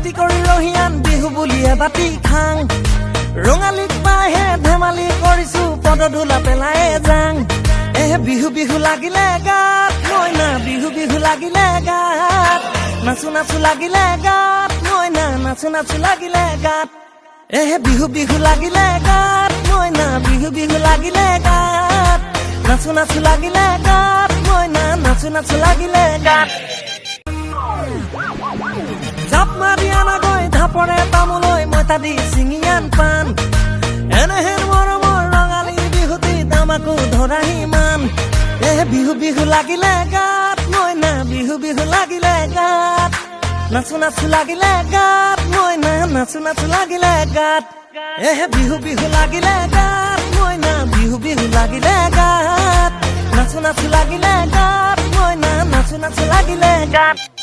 বাতি কৰি ৰহিয়ান বিহু বুলিয়ে বাতি খাং ৰঙালীক পাহে ধেমালি কৰিছো পদধূলা পেলায়ে যাং বিহু বিহু লাগিলে গাত মইনা বিহু বিহু লাগিলে গাত নাচু নাচু লাগিলে গাত মইনা নাচু নাচু লাগিলে গাত বিহু বিহু লাগিলে গাত মইনা বিহু বিহু লাগিলে গাত নাচু নাচু লাগিলে গাত মইনা নাচু নাচু লাগিলে গাত জাপ মাৰি আনা গৈ ধাপৰে তামোলৈ মই তাদি চিঙিয়ান পান এনেহেন মৰমৰ ৰঙালী বিহুতি আমাকো ধৰাহি মান বিহু বিহু লাগিলে গাত মইনা বিহু বিহু লাগিলে গাত নাচু নাচু লাগিলে গাত মইনা নাচু নাচু লাগিলে গাত বিহু বিহু লাগিলে গাত মইনা বিহু বিহু লাগিলে গাত নাচু নাচু লাগিলে গাত মইনা নাচু নাচু লাগিলে গাত